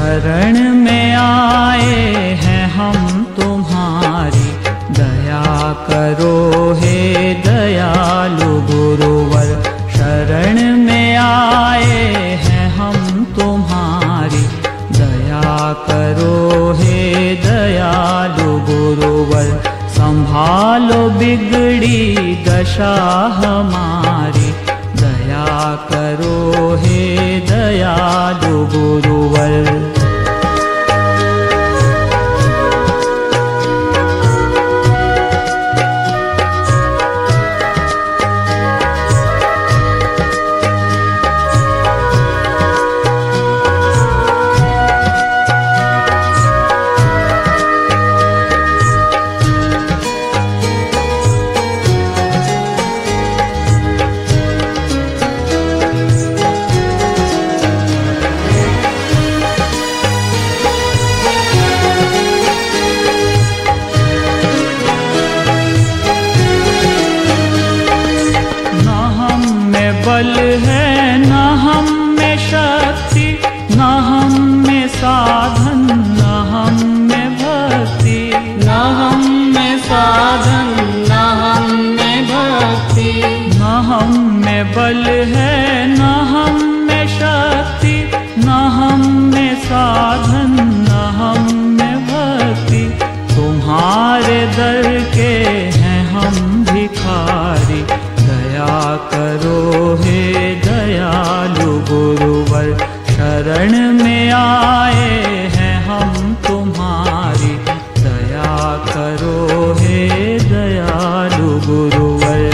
शरण में आए हैं हम तुम्हारी, दया करो हे दयालु गुरुवर। शरण में आए हैं हम तुम्हारी, दया करो हे दयालु गुरुवर। संभालो बिगड़ी दशा हमारी, दया करो हे दयालु गुरुवर। बल है न हम में शक्ति, न हम में साधन, न हम में भक्ति, न हम में साधन, न हम में भक्ति। न हम में बल है न हम में शक्ति, न हम में साधन, न हम में भक्ति। तुम्हारे दर के हैं हम भिखारी, दया करो हे दयालु गुरुवर। शरण में आए हैं हम तुम्हारी, दया करो हे दयालु गुरुवर।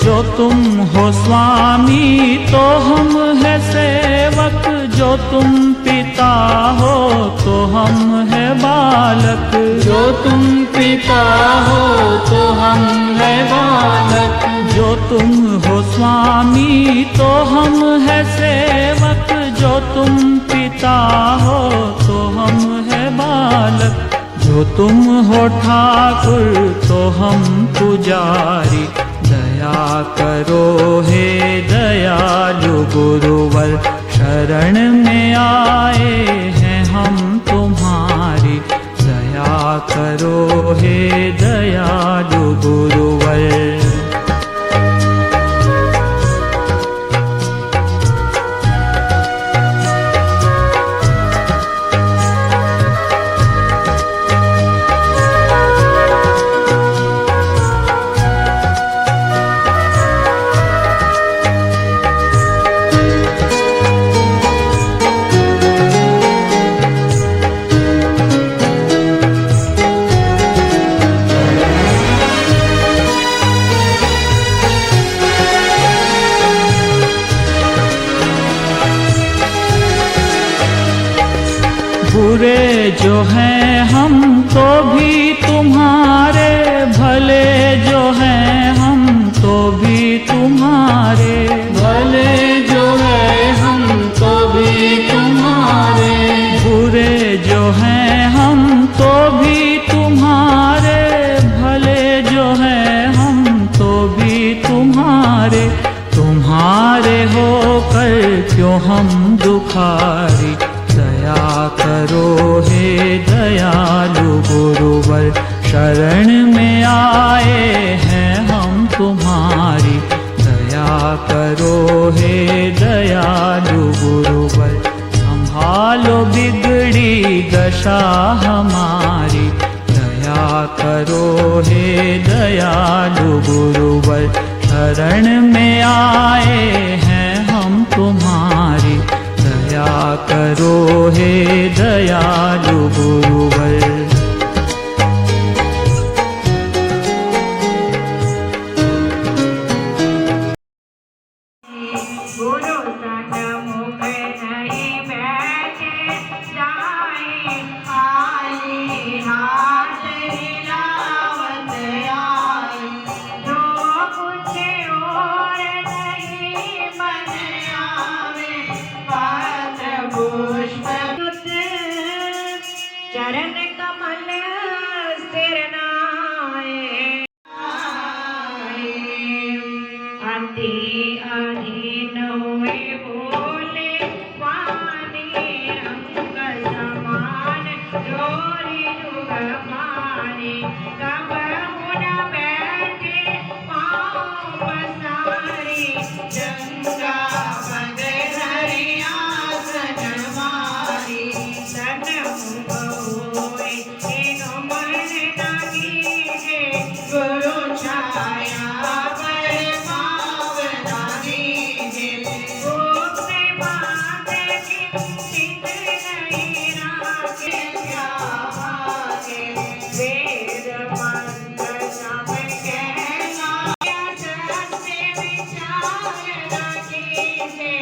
जो तुम हो स्वामी तो हम है सेवक, जो तुम पिता हो तो हम है बालक। जो तुम पिता हो तो हम है बालक। जो तुम हो स्वामी तो हम है सेवक, जो तुम पिता हो तो हम है बालक। जो तुम हो ठाकुर तो हम पुजारी, दया करो हे दयालु गुरुवर। शरण में आए हैं हम तुम्हारी, दया करो हे दयालु गुरुवर। बुरे जो हैं हम तो भी तुम्हारे, भले जो हैं हम तो भी तुम्हारे। भले जो है हम तो भी तुम्हारे। बुरे जो हैं हम तो भी तुम्हारे, भले जो हैं हम तो भी तुम्हारे। तुम्हारे होकर क्यों हम दुखारी, दया करो हे दयालु गुरुवर। शरण में आए हैं हम तुम्हारी, दया करो हे दयालु गुरुवर। संभालो बिगड़ी दशा हमारी, दया करो हे दयालु गुरुवर। शरण में आए हैं हम तुम्हारी, दया करो हे दयालु गुरुवर। गुरु सन्मुख नहीं बैठे जाए, आए चरण कमल स्थिर नाए, अति अधीन हुए बोले वाणी अंग समान जोरी जुग पानी, कब न बैठे पाँव पसारी, गंगा पद धरि आसन मारी, सनमुख होय तेनु मन न कीजे, गुरु छाया पर पावना दीजे, गुप्त बात किंचित नहीं राखे, क्या भागे वेद मंत्र सब कहना, सत्य विचार न कीजे,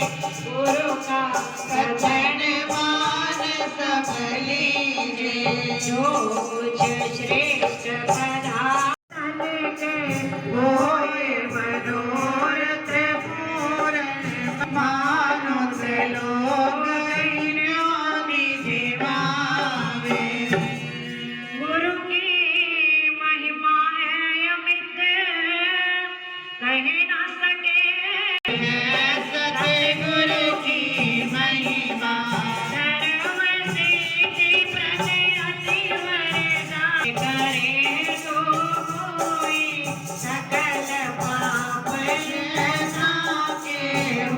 गुरु का कथन मान सब लीजे, जो कुछ श्रेष्ठ पदार्थ के होए मनोरथ पूर्ण, मानुष लोग ज्ञानी जीवावे, गुरु की महिमा है अमित कहे ना सके, सतगुरु की महिमा धर्म सिद्धि प्रति अति वरदान, करे तो कोई सकल पाप नाशे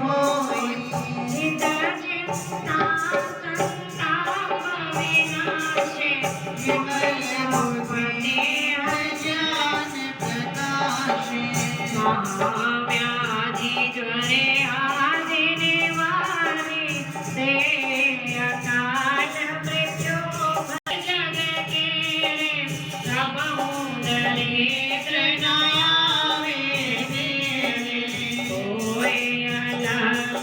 होय, चित चिंता संताप विनाशे, विमल बुद्धि ज्ञान प्रकाशे, महाव्याधि ज्वरे आदि निवारे, ते अकाल मृत्यु जग के, सबहु दरिद्र न आवे तेरे, कोई अलग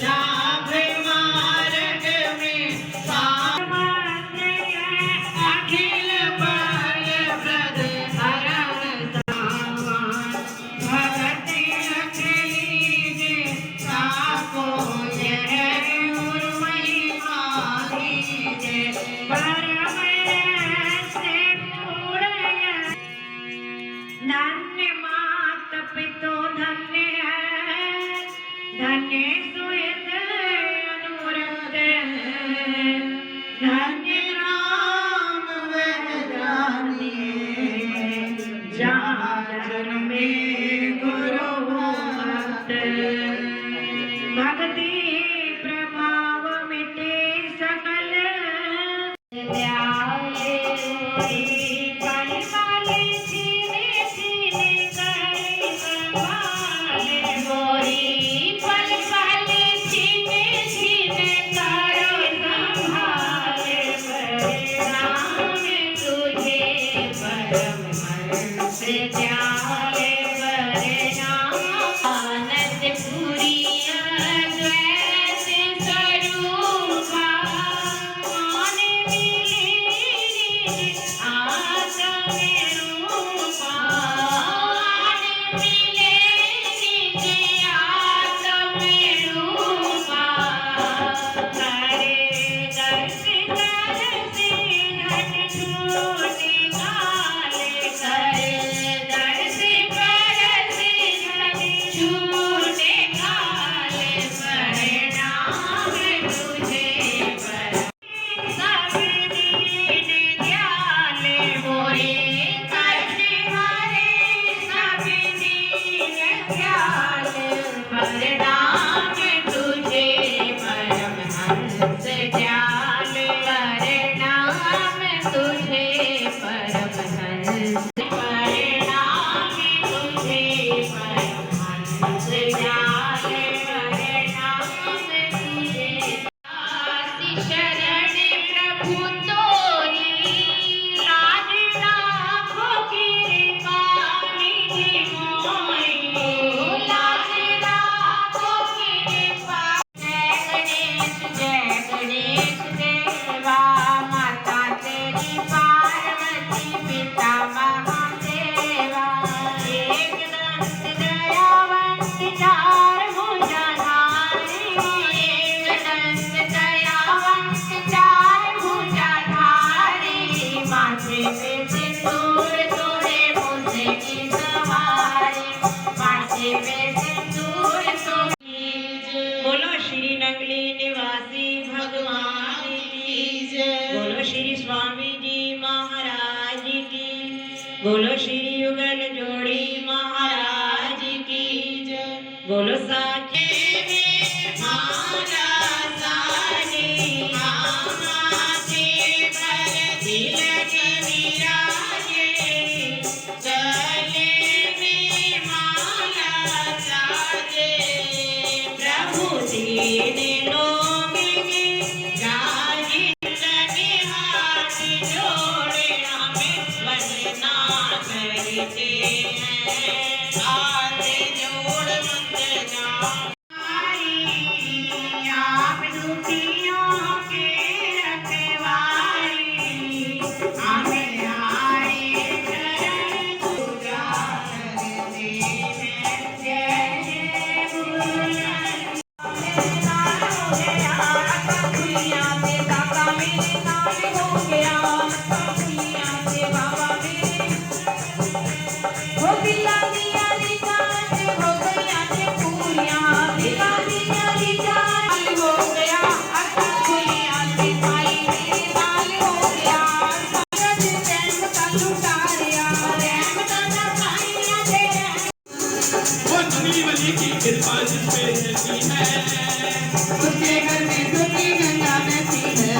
लाभ मार्ग में पावन अखिल बल प्रद हरण सामान, भगत रख लीजे ताको यह गुरु महिमा दीजे, परम रहस्य पूर्ण धन्य मात पितु धन्य है, धन्य सुहृद अनुरक्त है, धन्य राम वह जानिए, जहाँ जन्मे गुरु भक्त, भक्ति प्रभाव मिटे सकल, ल्याए पल पल छीने छीने करे संभाले, गोरी पल पल छीने छीने करे संभाले, परिणाम तुझे परम हर्ष जाए, परिणाम आनंद पूरी अद्वैत स्वरूपा, मान मिले बोलो श्री युगल जोड़ी महाराज की जय। बोलो साचे में माला साजे माथे पर तिलक विराजे गले में माला साजे प्रभु दीन लोग के राजी लगे हाथ जोड़े हमें वंदना करते हैं हाथ जोड़ वंदना आप दुखियों के रखवारे हमें आए चरण पूजा करते हैं जय जय बोल वो नदी वाली की कृपा जिस पे रहती है उसके घर में दुखी गंगा बहती है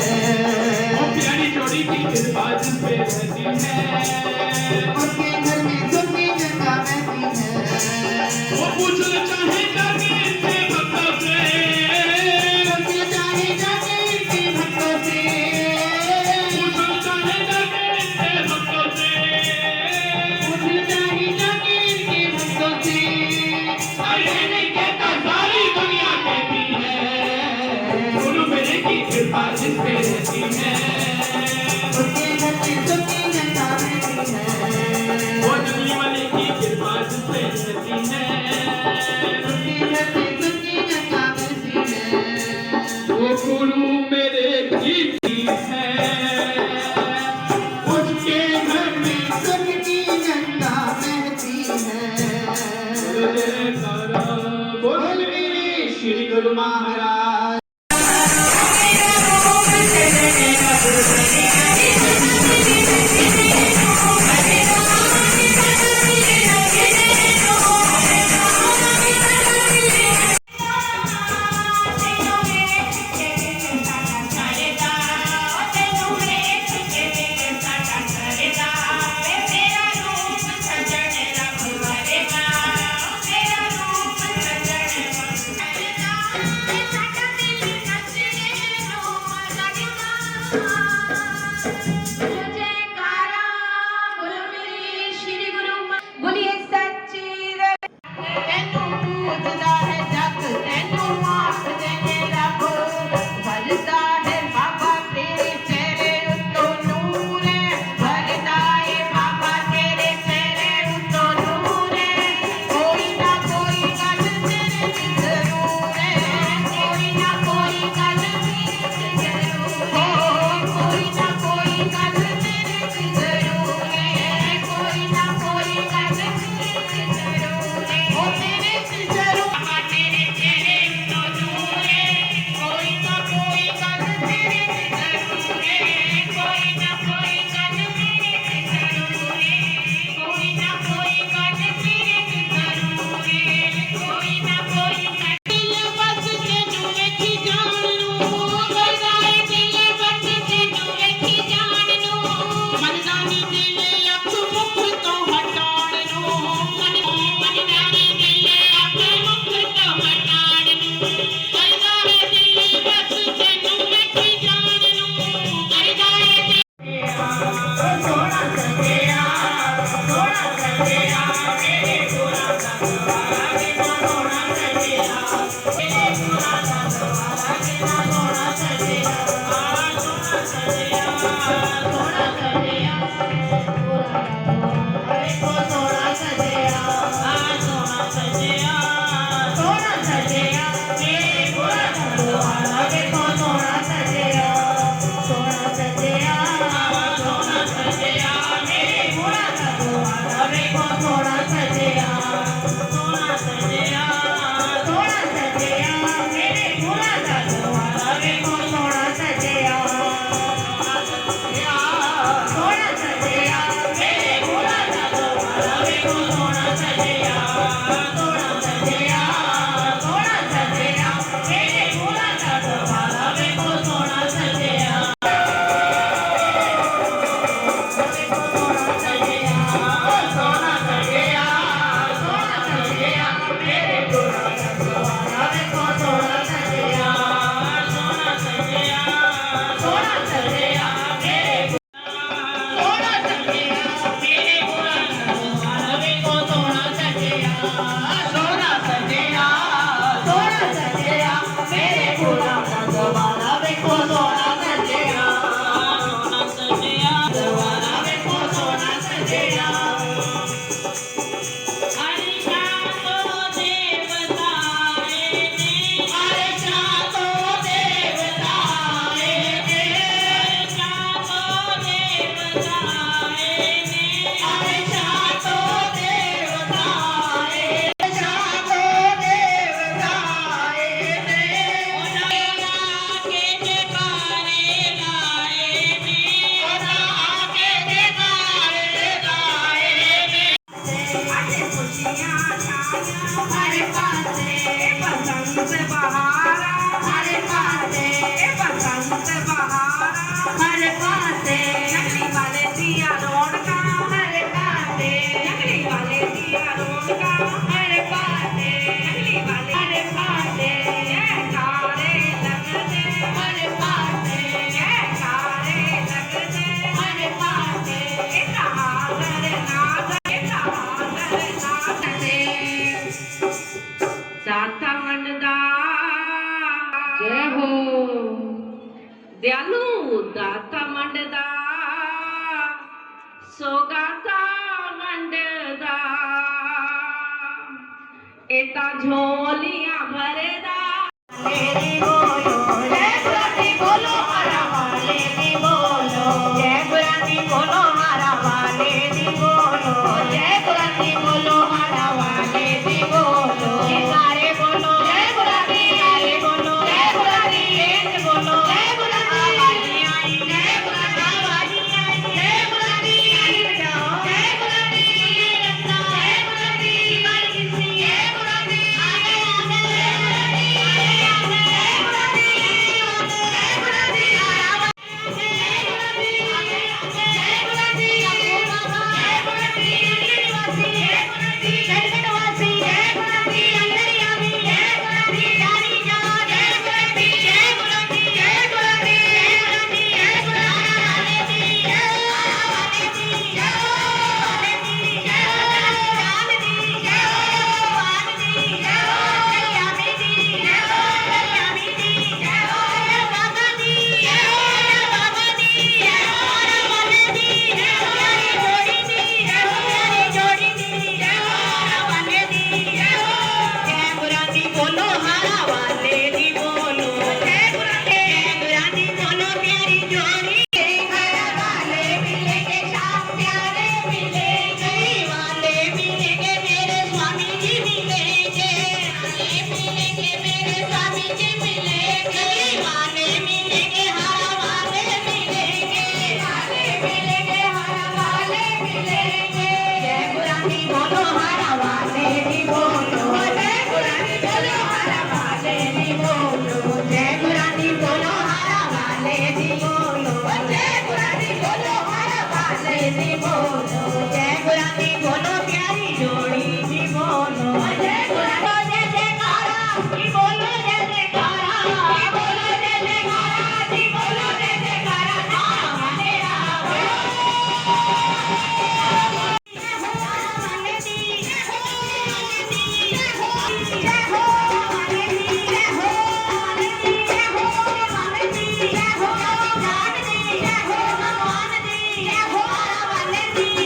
वो प्यारी जोड़ी की कृपा जिस पे रहती है उसके घर में दुखी गंगा बहती है वो पूछना चाहे जाके इनके भक्तों से उसके चाहे जाके इनके भक्तों से पूछना चाहे जाके इनके भक्तों से उसके चाहे जाके इनके भक्तों से ये नहीं कहता सारी दुनिया कहती है गुरु मेरे की कृपा जिस पे रहती है उसके घर में दुखी गंगा बहती है एता झोलियां भरदा लेदी बोलो जय गुरानी बोलो हरा वाले दी बोलो जय गुरानी बोलो हरा वाले दी बोलो जय गुरानी बोलो हरा वाले दी बोलो सारे बोलो जय गुरानी सारे बोलो जय गुरानी तेज बोलो जय गुरानी आवाज़ी आई जय गुरानी आवाज़ी आई जय गुरानी आई जाओ जय गुरानी रखना जय गुरानी मारी किसी जय गुरानी आगे आगे जय गुरानी आगे आगे जय गुरानी हरा वाले जय गुरानी आगे आगे जय गुरानी जय गुरानी निवासी जय गुरानी गढ़गढ़वासी जय गुरानी अंतर्यामी जय गुरानी जानी जा जय गुरानी जय गुरानी जय गुरानी जय गुरानी जय गुरानी जय वाले दी जय वाले दी जय जान दी जय वान दी जय कल्याणी दी जय कल्याणी दी जय बाबा दी जय बाबा दी जय वाले दी जय प्यारी जोड़ी दी जय प्यारी जोड़ी दी जय वाले दी जय गुरानी बोलो हरा वाले दी बोलो जय गुरानी बोलो प्यारी जोड़ी हरा वाले मिलेंगे शाम प्यारे मिलेंगे वाले मिलेंगे मेरे स्वामी जी मिलेंगे वाले मिलेंगे मेरे स्वामी जी मिलेंगे वाले मिलेंगे हरा वाले मिलेंगे वाले मिलेंगे हरा वाले मिलेंगे जय गुरानी बोलो हरा वाले दी बोलो जय गुरानी बोलो हरा वाले दी बोलो जय गुरानी बोलो हरा वाले दी बोलो जय गुरानी बोलो हरा वाले दी बोलो जय गुरानी बोलो प्यारी जोड़ी दी बोलो जय गुरानी जय जयकारा दी बोलो जय जयकारा दी बोलो जय जयकारा दी बोलो जय जयकारा नाम मेरा जय हो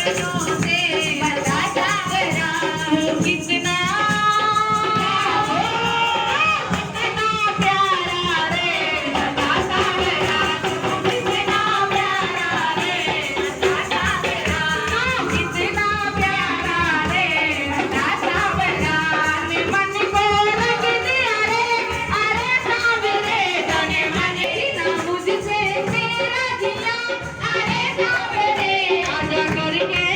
सपनों से बता सावरा कितना प्यारा रे बता सावरा कितना प्यारा रे बता सावरा कितना प्यारा रे बता सावरा मन को रख दिया रे अरे सावरे जाने मन ना मुझसे तेरा जिया अरे सावरे आजा करके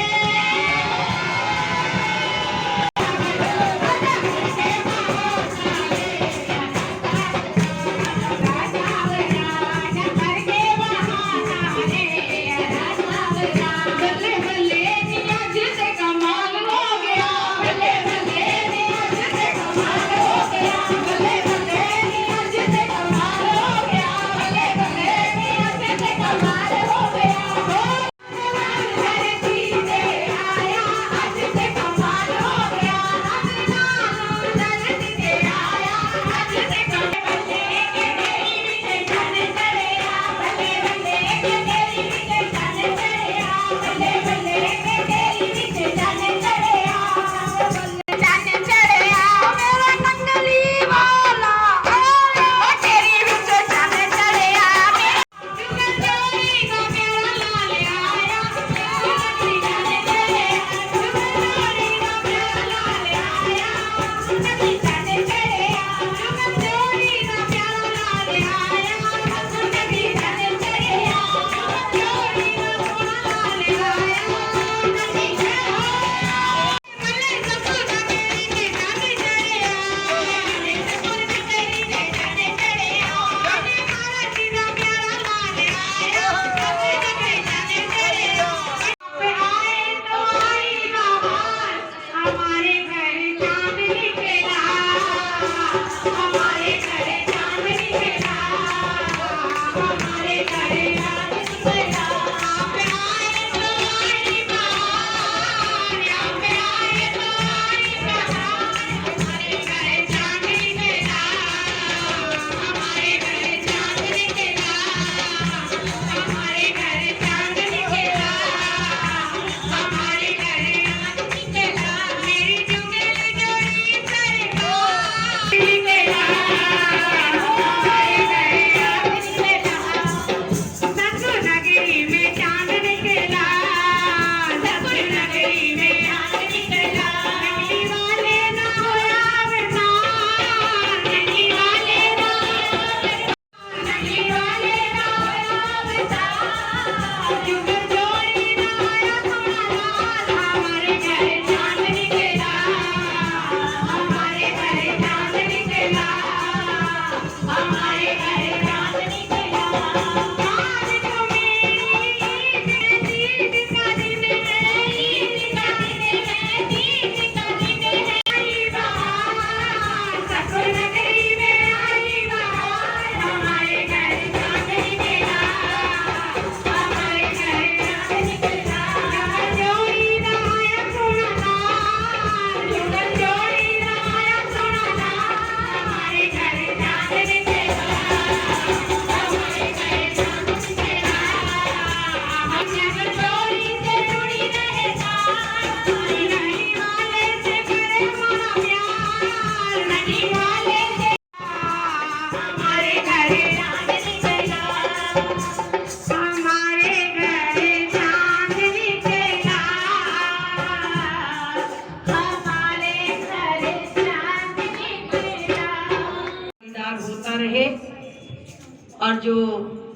और जो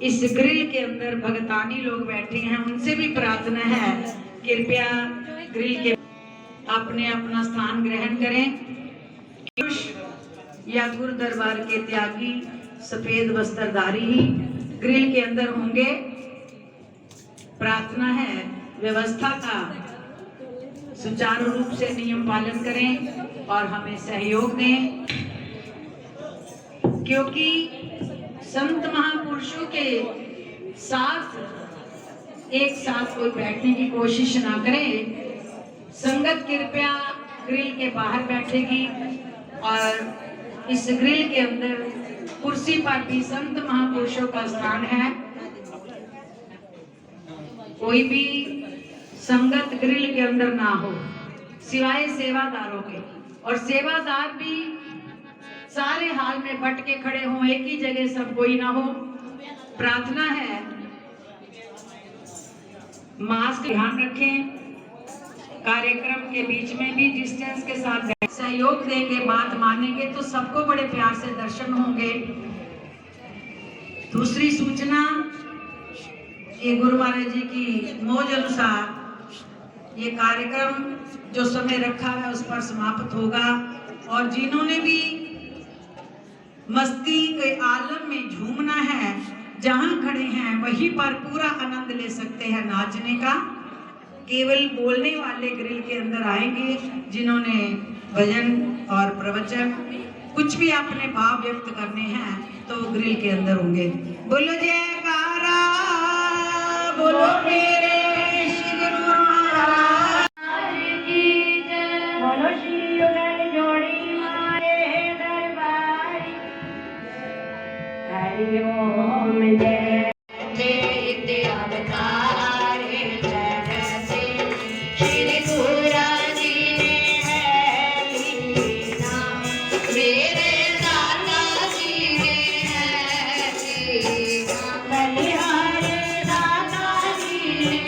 इस ग्रिल के अंदर भगतानी लोग बैठे हैं उनसे भी प्रार्थना है, कृपया ग्रिल के अपने अपना स्थान ग्रहण करें। या गुरु दरबार के त्यागी सफेद वस्त्रधारी ही ग्रिल के अंदर होंगे। प्रार्थना है व्यवस्था का सुचारू रूप से नियम पालन करें और हमें सहयोग दें, क्योंकि संत महापुरुषों के साथ एक साथ कोई बैठने की कोशिश ना करे। संगत कृपया ग्रिल के बाहर बैठेगी और इस ग्रिल के अंदर कुर्सी पर भी संत महापुरुषों का स्थान है। कोई भी संगत ग्रिल के अंदर ना हो सिवाय सेवादारों के, और सेवादार भी सारे हाल में बट के खड़े हों, एक ही जगह सब कोई ना हो। प्रार्थना है मास्क ध्यान रखें, कार्यक्रम के बीच में भी डिस्टेंस के साथ सहयोग देंगे, बात मानेंगे तो सबको बड़े प्यार से दर्शन होंगे। दूसरी सूचना, ये गुरु महाराज जी की मौज अनुसार ये कार्यक्रम जो समय रखा है उस पर समाप्त होगा, और जिन्होंने भी मस्ती के आलम में झूमना है, जहां खड़े हैं वहीं पर पूरा आनंद ले सकते हैं नाचने का। केवल बोलने वाले ग्रिल के अंदर आएंगे, जिन्होंने भजन और प्रवचन कुछ भी अपने भाव व्यक्त करने हैं तो ग्रिल के अंदर होंगे। बोलो जयकारा, बोलो मेरे श्री गुरु महाराज की जय, बोलो श्री युगल जोड़ी मारे दरबारी, हरि ओम जय। बलिहारी दाता जी ने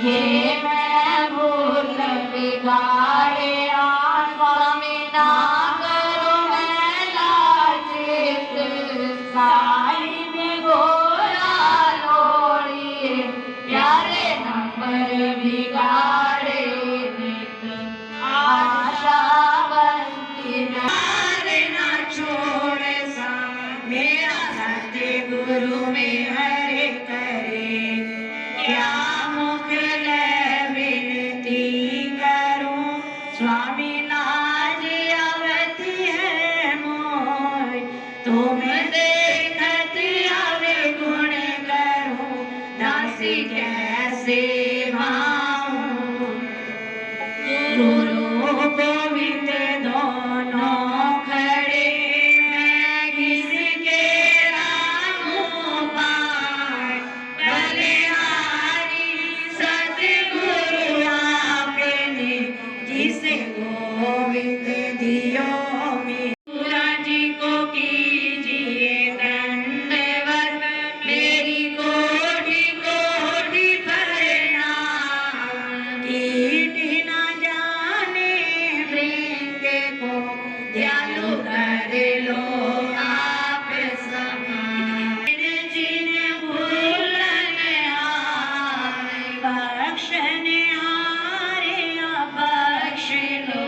ये मैं भूल बिगाड़े स्वामी ना करो मैं लाचित साई में गोरा लोड़िए प्यारे नंबर बिगाड़े नित आशा बनती ना छोड़े सा मेरा सत्य गुरु में हरे करे क्या मुख विनती करूं स्वामी लाज अवति है मोय तुम देखत आवे गुण करूं दासी कैसे भाऊं गुरु गोविंद दोनों खड़े मैं किसके रामों पाए बलिहारी सतगुरु आपने जिसे गोविंद दियो मीरा जी को कीजिए दंडवत मेरी कोटि कोटि प्रणाम कीट न जाने वृंद को दयालु कर लो आप समान जिन भूलन आए बख्शन हारे बख्श लो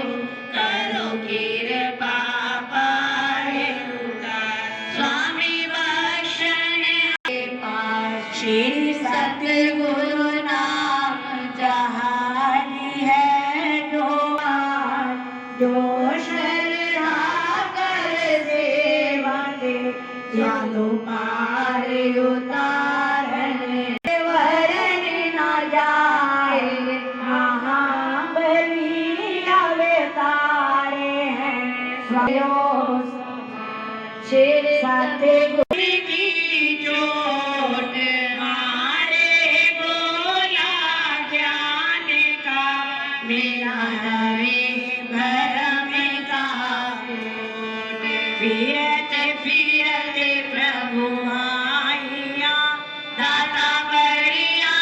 करो कृपा पाए स्वामी बख्शन श्री सतगुरु नाम जहानी है जो शरणा कर सेवा दे जालो पार उतारन वरण न जाए महाबली अवतारे हैं स्वयं शेर सतगुरु की चोट मारे बोला ज्ञान का मेरा हरे भरम का कोट फिरत फिरत प्रभु आइया दाता बढ़िया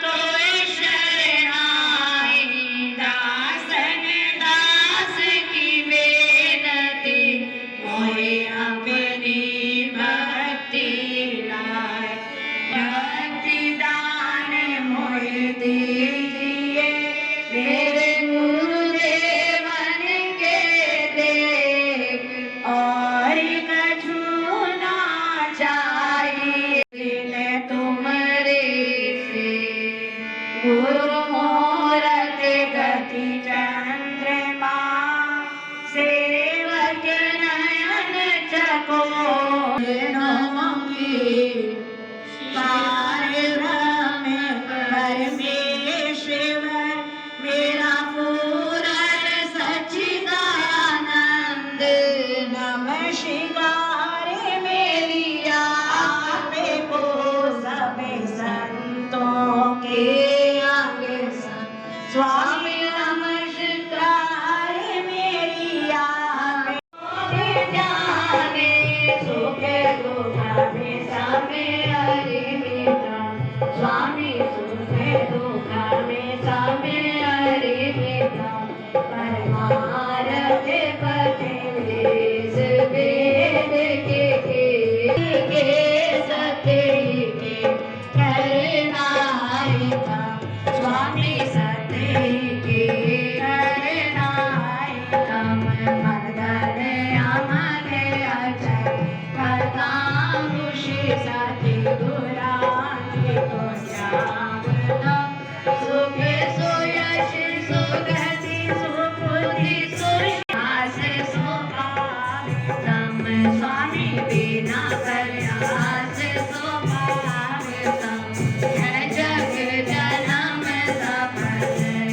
तो शरणाई दासन दास की बेनती मोहे अपनी भक्ति लाए भक्ति दान मोहे दीजिए मेरे गुरुदेवन के देख और कछु ना चाहिए दिन तुम्हारे से गुरु मूरत गति चंद्रमा सेवक नयन चको परमेश्वर मेरा पूरन सच्चिदानंद नमः शिवाय मेरी आप को सब संतों के आगे स्वामी नमस्कार मेरी आप जाने सुख दुख में सामे हरि मित्र स्वामी सुख दुख में सामे हरि मित्र परमार्थ पति वेद वेद के सत्य के करनायका स्वामी सत्य के करनायका मदन अमर अजय करता खुशी सती गुरानी को श्याम सुख सुयश सुगति सुबुद्धि सुशास सुभावितम स्वामी बिना प्रयास सुभावितम है जग जन्म सफल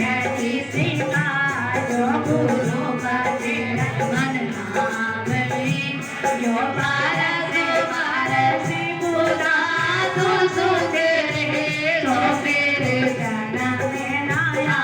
है किसी का जो गुरु बचन मन नाम ली जो पारस पारस बुरा तू सुधरे तो फिर जन्म नया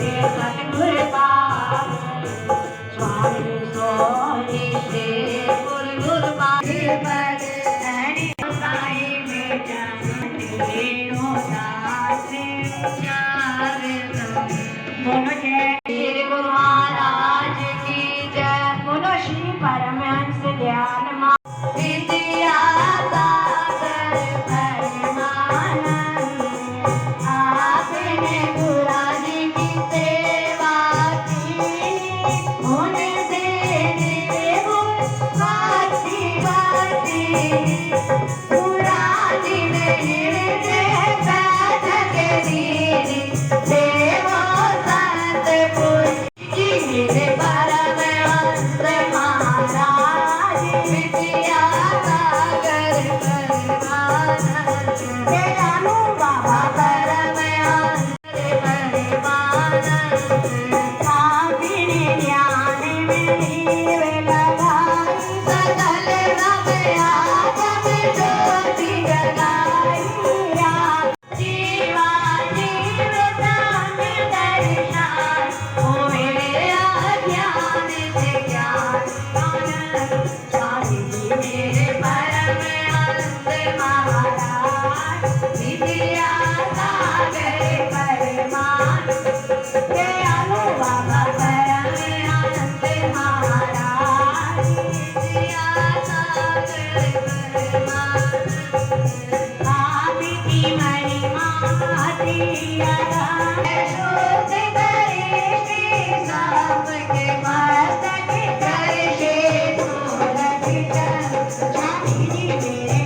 सतगुरु पास स्वामी सोई से गुरु पास पर हरि साई में जानते हो दासे चार दोनों जय गुरु महाराज की जय बोलो श्री परमहंस ध्यान मा विद्या सागर परमानंद आपने गुरु जी की सेवा की होने से देवो वासी पूरा दिन हृदय बैठ के दीदी देवो संत पुरी मेरे परमहंस महाराज विद्या सागर परमानंद दयालु बाबा परमहंस परमानंद काबिनी ज्ञान में नीव लगाई सकल रमयागम ज्योति जगाई जीवा जीव दान दर्शन होए अज्ञान से ज्ञान आनंद स्वामी जी मेरे परमहंस महाराज विद्या सागर परमानंद दयालु बाबा परमहंस महाराज विद्या सागर परमानंद आपकी महिमा अति अगाध शोध करे श्री सबके मस्तक करके ढोलक चल स्वामी जी मेरे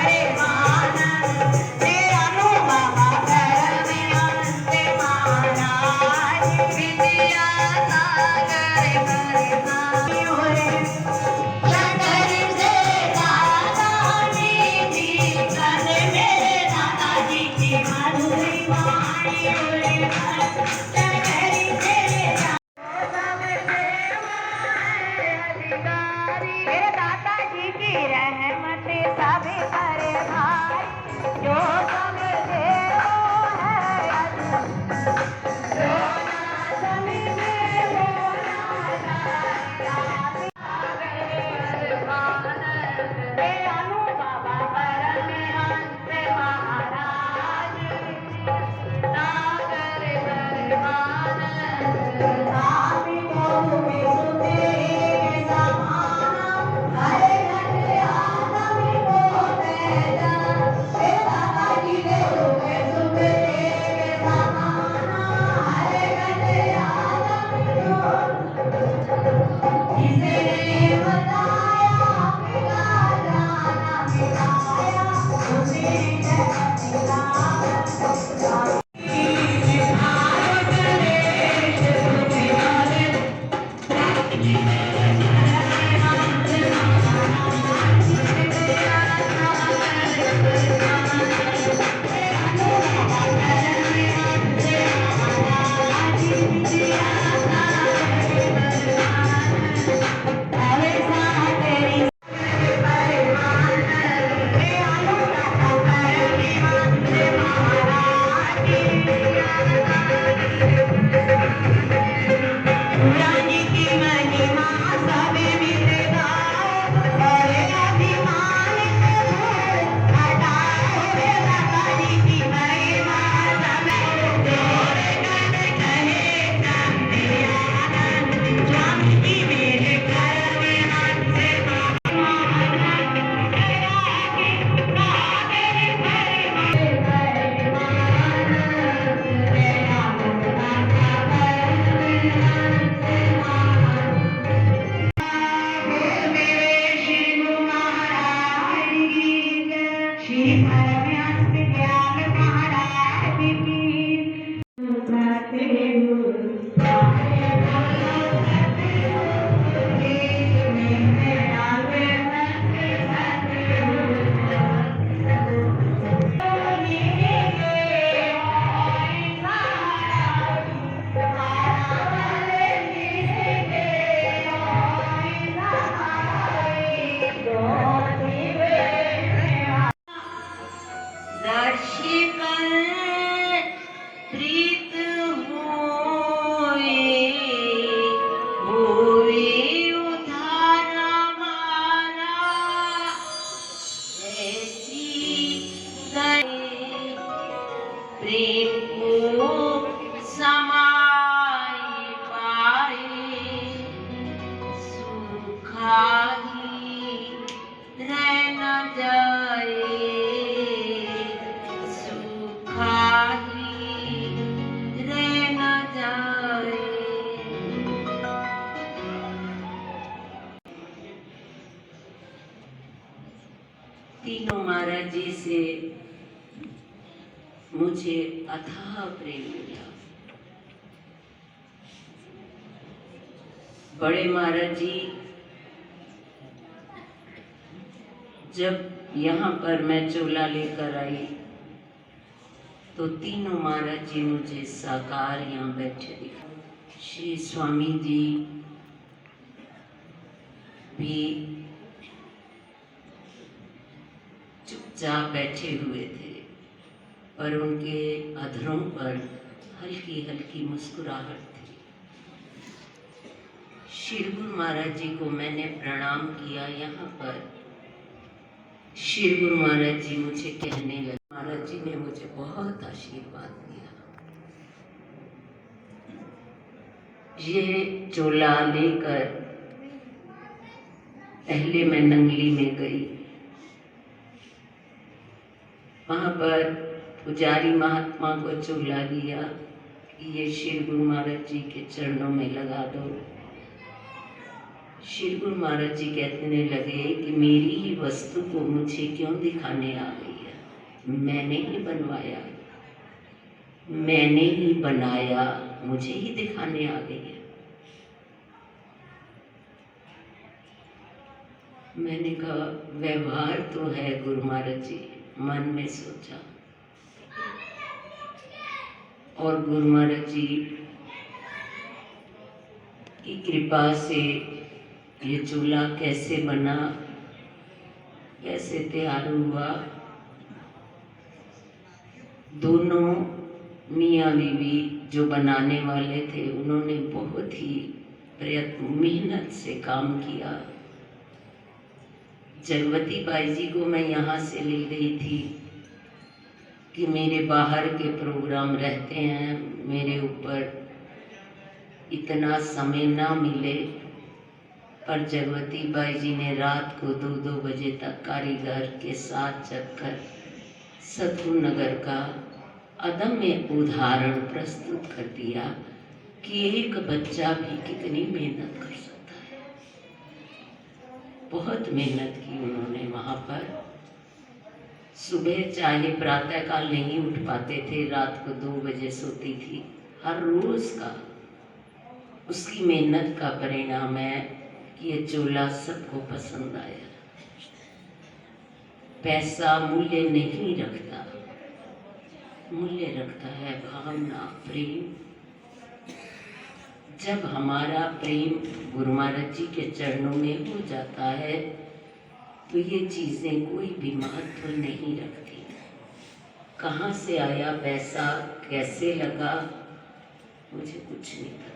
परमानंद दयालु बाबा परमहंस महाराज विद्या सागर परमानंद शंकर से दादाजी जी कर मेरे दादाजी की मधुरी वाणी शंकर से अधिकारी मेरे दादाजी की रहमत सब पर भाई जो समझे वो है जो ना समझे वो दयालु बाबा परमहंस महाराज सागर परमानंद स्वामी प्रभु सुते समान हरे घट आदम को पैदा हे दादाजी दे सुते समान हरे घट आदम को जिसने बताया मिला जाना मिलाया उसे प्रीत हो तीनों महाराज जी से मुझे अथाह प्रेम मिला। बड़े महाराज जी जब यहाँ पर मैं चोला लेकर आई तो तीनों महाराज जी मुझे साकार यहाँ बैठे दिखा। श्री स्वामी जी भी चुपचाप बैठे हुए थे, पर उनके अधरों पर हल्की हल्की मुस्कुराहट थी। श्री गुरु महाराज जी को मैंने प्रणाम किया। यहाँ पर श्री गुरु महाराज जी मुझे कहने लगे, महाराज जी ने मुझे बहुत आशीर्वाद दिया। ये चोला लेकर पहले मैं नंगली में गई। वहाँ पर पुजारी महात्मा को चोला दिया कि ये श्री गुरु महाराज जी के चरणों में लगा दो। श्री गुरु महाराज जी कहने लगे कि मेरी ही वस्तु को मुझे क्यों दिखाने आ गई है? मैंने ही बनवाया, मैंने ही बनाया, मुझे ही दिखाने आ गई है। मैंने कहा व्यवहार तो है गुरु महाराज जी, मन में सोचा। और गुरु महाराज जी की कृपा से ये चूल्हा कैसे बना, कैसे तैयार हुआ, दोनों मियाँ बीवी जो बनाने वाले थे उन्होंने बहुत ही प्रयत्न मेहनत से काम किया। जगवती बाई जी को मैं यहाँ से ले गई थी कि मेरे बाहर के प्रोग्राम रहते हैं, मेरे ऊपर इतना समय ना मिले, पर जगवती बाई जी ने रात को 2-2 बजे तक कारीगर के साथ जगकर सतगुरु नगर का अदम्य उदाहरण प्रस्तुत कर दिया कि एक बच्चा भी कितनी मेहनत कर सकता है। बहुत मेहनत की उन्होंने वहाँ पर। सुबह चाहे प्रातःकाल नहीं उठ पाते थे, रात को 2 बजे सोती थी। हर रोज का उसकी मेहनत का परिणाम है कि ये चोला सबको पसंद आया। पैसा मूल्य नहीं रखता, मूल्य रखता है भावना, प्रेम। जब हमारा प्रेम गुरु महाराज जी के चरणों में हो जाता है तो ये चीज़ें कोई भी महत्व नहीं रखती। कहाँ से आया पैसा, कैसे लगा, मुझे कुछ नहीं पता।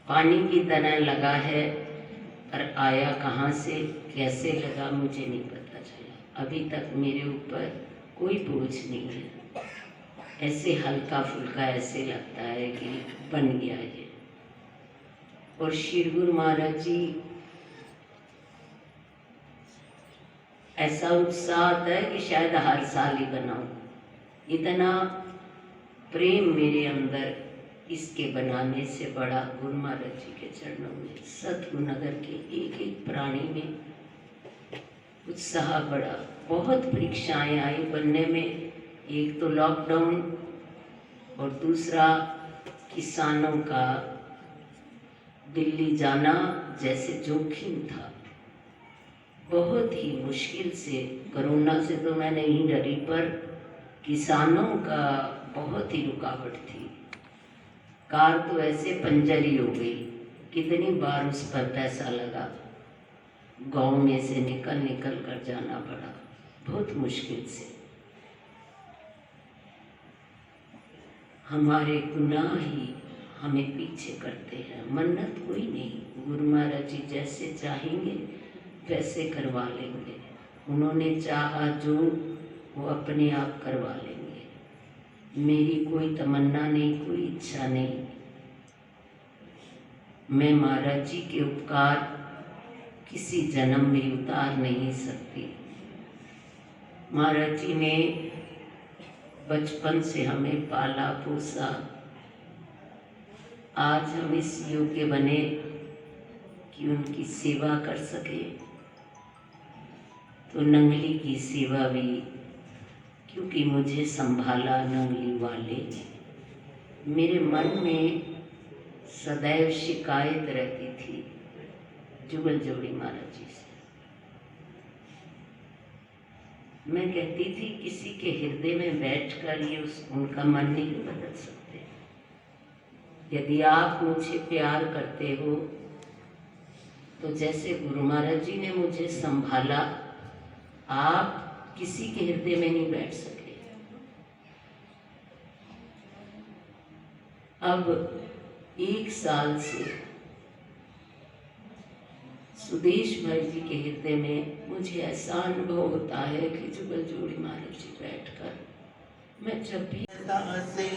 पानी की तरह लगा है, पर आया कहाँ से, कैसे लगा, मुझे नहीं पता चला। अभी तक मेरे ऊपर कोई बोझ नहीं है। ऐसे हल्का फुल्का ऐसे लगता है कि बन गया ये। और श्री गुरु महाराज जी ऐसा उत्साह आता है कि शायद हर साल ही बनाऊं। इतना प्रेम मेरे अंदर इसके बनाने से बड़ा गुरु महाराज जी के चरणों में, सतगुरु नगर के एक एक प्राणी में उत्साह बढ़ा। बहुत परीक्षाएं आई बनने में। एक तो लॉकडाउन और दूसरा किसानों का दिल्ली जाना जैसे जोखिम था। बहुत ही मुश्किल से, कोरोना से तो मैं नहीं डरी, पर किसानों का बहुत ही रुकावट थी। कार तो ऐसे पंजर ही हो गई। कितनी बार उस पर पैसा लगा, गांव में से निकल निकल कर जाना पड़ा, बहुत मुश्किल से। हमारे गुनाह ही हमें पीछे करते हैं। मन्नत कोई नहीं, गुरु महाराज जी जैसे चाहेंगे वैसे करवा लेंगे। उन्होंने चाहा जो वो अपने आप करवा लेंगे। मेरी कोई तमन्ना नहीं, कोई इच्छा नहीं। मैं महाराज जी के उपकार किसी जन्म में उतार नहीं सकती। महाराज जी ने बचपन से हमें पाला पोसा। आज हम इस योग्य बने कि उनकी सेवा कर सके, तो नंगली की सेवा भी, क्योंकि मुझे संभाला नंगली वाले ने, मेरे मन में सदैव शिकायत रहती थी जुगल जोड़ी महाराज जी से। मैं कहती थी किसी के हृदय में बैठकर ये उनका मन नहीं बदल सकते। यदि आप मुझे प्यार करते हो तो जैसे गुरु महाराज जी ने मुझे संभाला, आप किसी के हृदय में नहीं बैठ सके। अब 1 साल से सुदेश भाई जी के हृदय में मुझे ऐसा अनुभव होता है कि जुगल जोड़ी महाराज जी बैठकर मैं जब भी से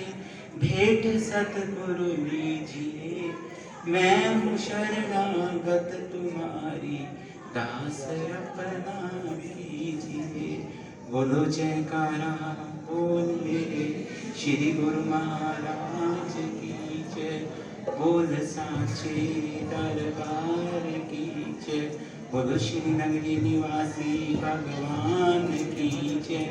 भेंट सतगुरु लीजिए, मैं हूँ शरणागत तुम्हारी, दास अपना कीजिए। बोलो जयकारा बोल मेरे श्री गुरु महाराज की जय, बोल साचे दरबार की जय, बोलो श्री नगरी निवासी भगवान की जय,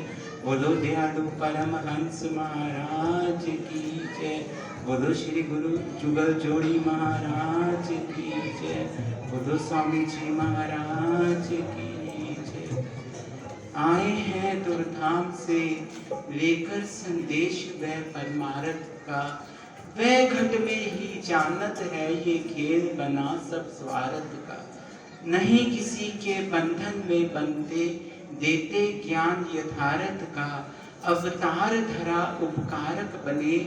बोलो दयालु परमहंस महाराज की जय, बोलो श्री गुरु जुगल जोड़ी महाराज की जय, बोलो स्वामी जी महाराज की जय। आए हैं दुर्धाम से लेकर संदेश वह परमार्थ का, वह घट में ही जानत है ये खेल बना सब स्वार्थ का। नहीं किसी के बंधन में बनते, देते ज्ञान यथार्थ का, अवतार धरा उपकारक बने,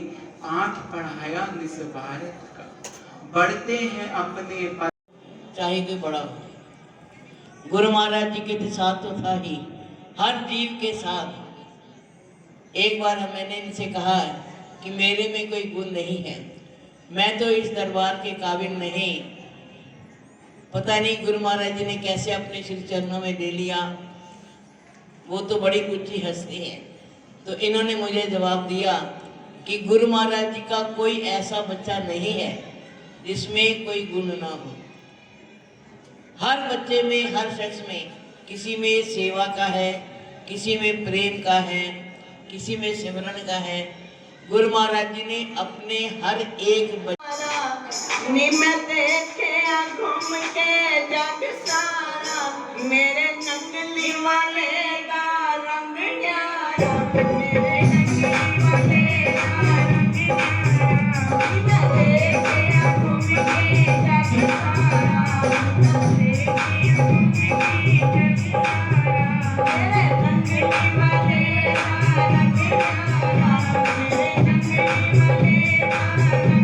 पाठ पढ़ाया निस्वार्थ का। बढ़ते हैं अपने पर चाहे कोई बड़ा हो, गुरु महाराज जी के साथ तो था ही, हर जीव के साथ। एक बार मैंने इनसे कहा कि मेरे में कोई गुण नहीं है, मैं तो इस दरबार के काबिल नहीं। पता नहीं गुरु महाराज जी ने कैसे अपने श्री चरणों में ले लिया, वो तो बड़ी ऊंची हस्ती है। तो इन्होंने मुझे जवाब दिया कि गुरु महाराज जी का कोई ऐसा बच्चा नहीं है जिसमें कोई गुण ना हो। हर बच्चे में, हर शख्स में, किसी में सेवा का है, किसी में प्रेम का है, किसी में सिमरन का है। गुरु महाराज जी ने अपने हर एक घूम के जग सारा, मेरे नंगली वाले का रंग न्यारा, मेरे नंगली वाले का रंग न्यारा, घूम के जग सारा, मेरे नंगली वाले का रंग न्यारा, मेरे नंगली वाले का रंग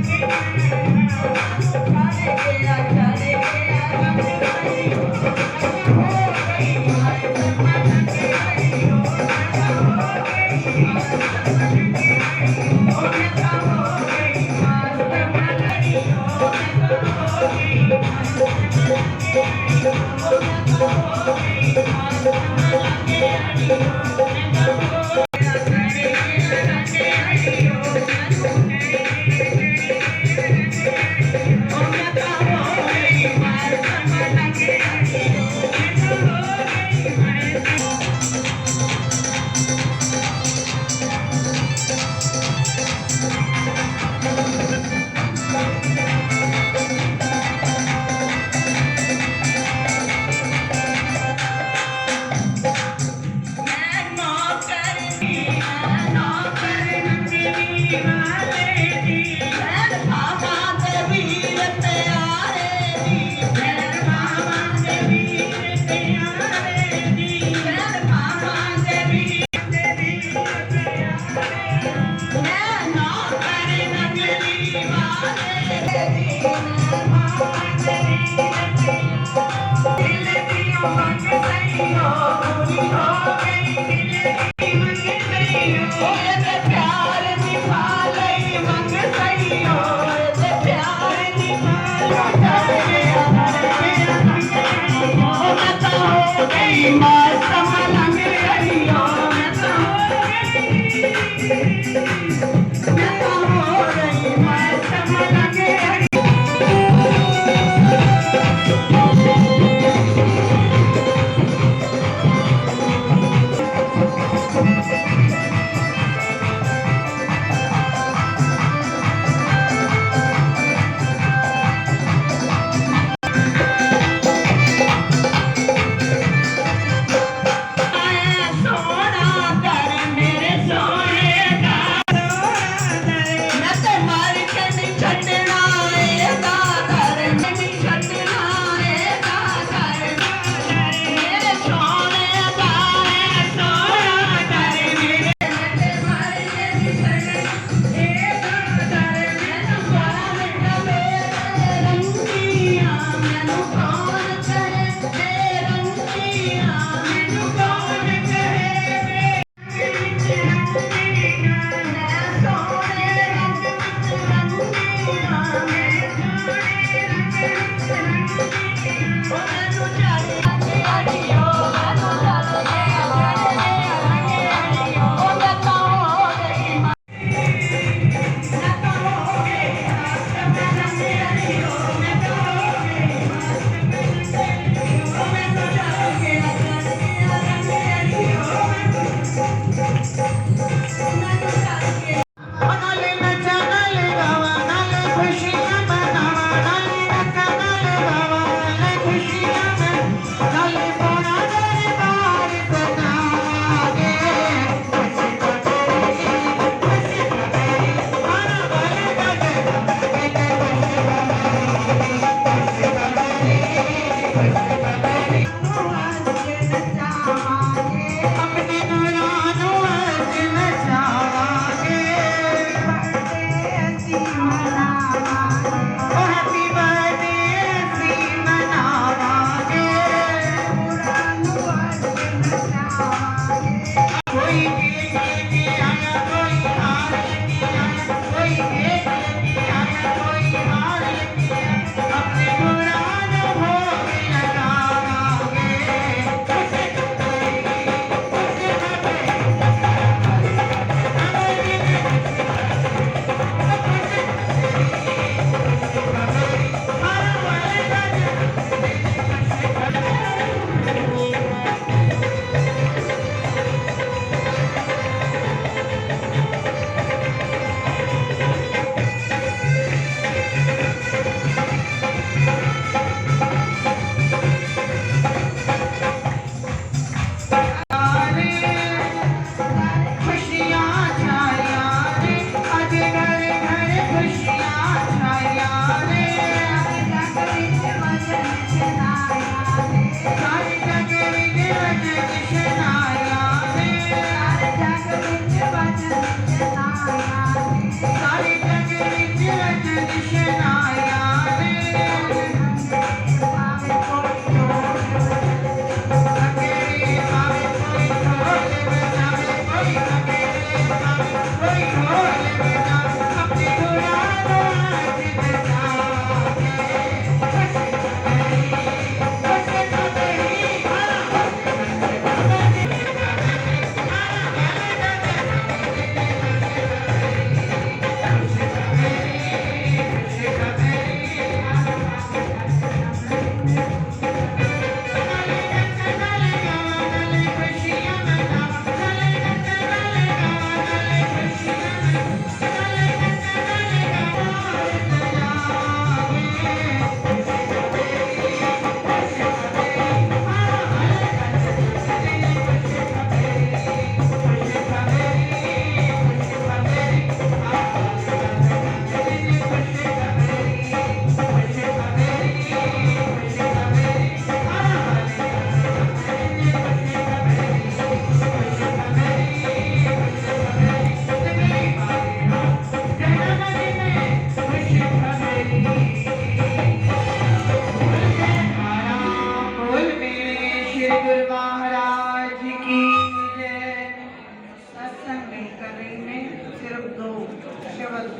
मैं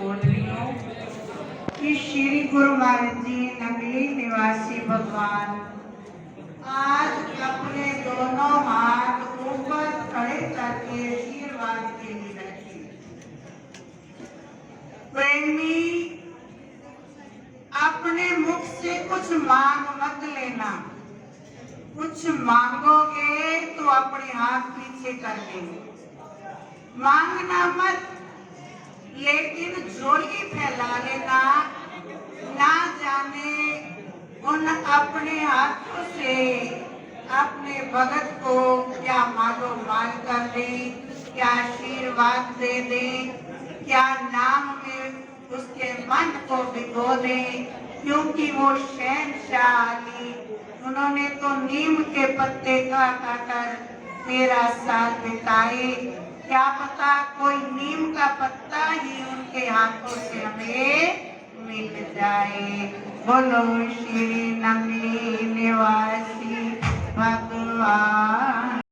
बोल रही हूँ कि श्री गुरु महाराज जी नंगली निवासी भगवान आज अपने दोनों हाथ ऊपर खड़े करके आशीर्वाद के लिए बैठे। प्रेमी, अपने मुख से कुछ मांग मत लेना, कुछ मांगोगे तो अपने हाथ पीछे कर लेंगे। मांगना मत, लेकिन झोली फैला लेना, ना जाने उन अपने हाथों से अपने भगत को क्या मालो माल कर दे, क्या आशीर्वाद दे दे, क्या नाम में उसके मन को भिगो दे, क्योंकि वो शहंशाह अली, उन्होंने तो नीम के पत्ते काट कर 13 साल बिताए। क्या पता कोई नीम का पत्ता ही उनके हाथों से हमें मिल जाए। बोलो श्री नंगली निवासी भगवान।